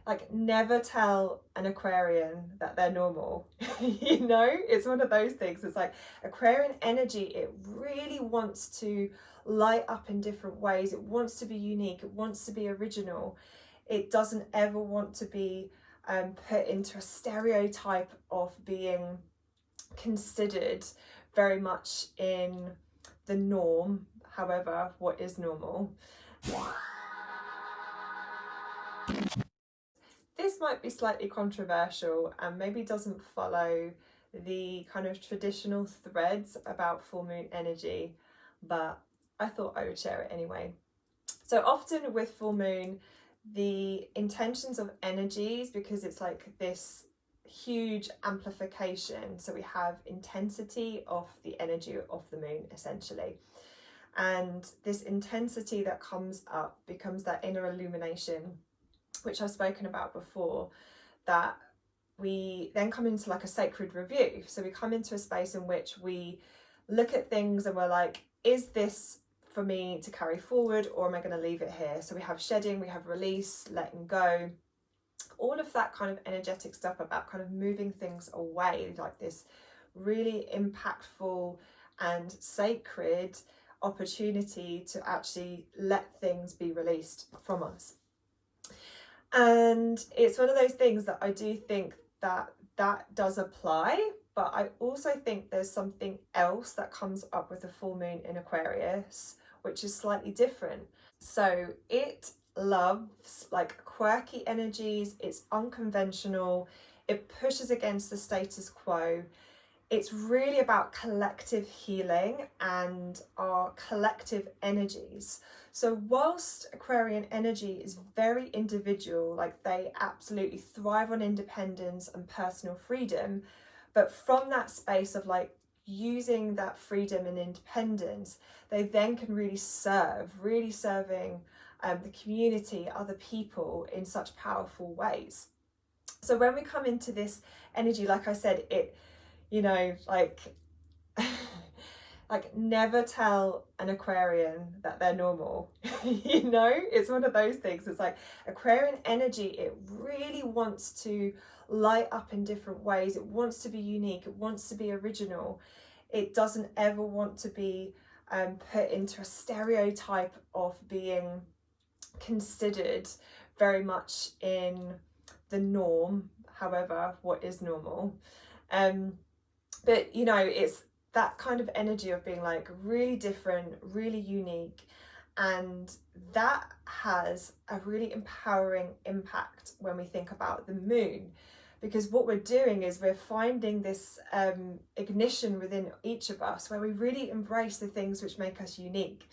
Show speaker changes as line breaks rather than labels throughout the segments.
Like, never tell an Aquarian that they're normal. You know, it's one of those things. It's like Aquarian energy, it really wants to light up in different ways. It wants to be unique. It wants to be original. It doesn't ever want to be put into a stereotype of being considered very much in the norm. However, what is normal? This might be slightly controversial and maybe doesn't follow the kind of traditional threads about full moon energy, but I thought I would share it anyway. So often with full moon, the intentions of energies, because it's like this huge amplification, so we have intensity of the energy of the moon essentially, and this intensity that comes up becomes that inner illumination, which I've spoken about before, that we then come into like a sacred review. So we come into a space in which we look at things and we're like, is this for me to carry forward, or am I going to leave it here? So we have shedding, we have release, letting go, all of that kind of energetic stuff about kind of moving things away, like this really impactful and sacred opportunity to actually let things be released from us. And it's one of those things that I do think that does apply, but I also think there's something else that comes up with a full moon in Aquarius, which is slightly different. So it loves like quirky energies, it's unconventional, it pushes against the status quo. It's really about collective healing and our collective energies. So whilst Aquarian energy is very individual, like they absolutely thrive on independence and personal freedom, but from that space of like using that freedom and independence, they then can really serving the community, other people in such powerful ways. So when we come into this energy, like I said, it, you know, like like never tell an Aquarian that they're normal. You know, it's one of those things. It's like Aquarian energy, it really wants to light up in different ways. It wants to be unique. It wants to be original. It doesn't ever want to be put into a stereotype of being considered very much in the norm. However, what is normal? But you know, it's that kind of energy of being like really different, really unique, and that has a really empowering impact when we think about the moon, because what we're doing is we're finding this ignition within each of us where we really embrace the things which make us unique.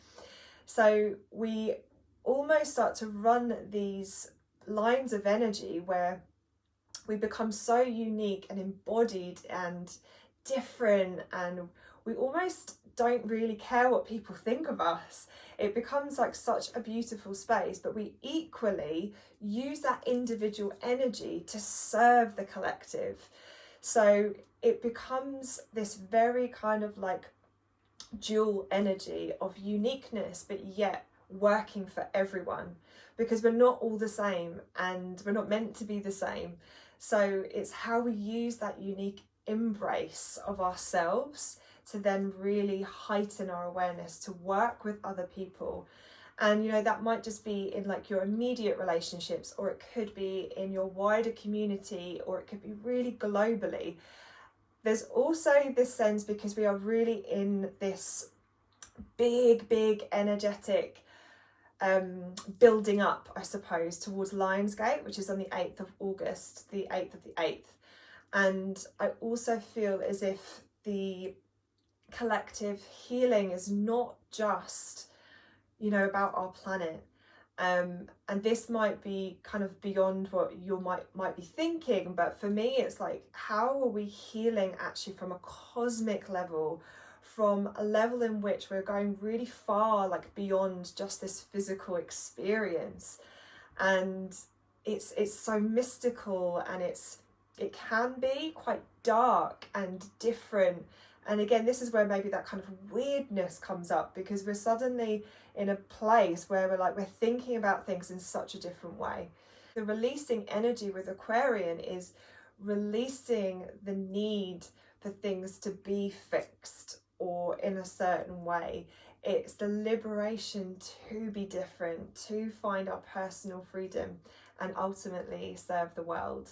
So we almost start to run these lines of energy where we become so unique and embodied and different, and we almost don't really care what people think of us. It becomes like such a beautiful space, but we equally use that individual energy to serve the collective. So it becomes this very kind of like dual energy of uniqueness, but yet working for everyone, because we're not all the same and we're not meant to be the same. So it's how we use that unique embrace of ourselves to then really heighten our awareness, to work with other people. And you know, that might just be in like your immediate relationships, or it could be in your wider community, or it could be really globally. There's also this sense, because we are really in this big energetic building up, I suppose, towards Lionsgate, which is on the 8th of August, the 8th of the 8th. And I also feel as if the collective healing is not just, you know, about our planet. And this might be kind of beyond what you might be thinking, but for me, it's like, how are we healing actually from a cosmic level, from a level in which we're going really far, like beyond just this physical experience? And it's so mystical, and it can be quite dark and different. And again, this is where maybe that kind of weirdness comes up, because we're suddenly in a place where we're thinking about things in such a different way. The releasing energy with Aquarian is releasing the need for things to be fixed or in a certain way. It's the liberation to be different, to find our personal freedom and ultimately serve the world.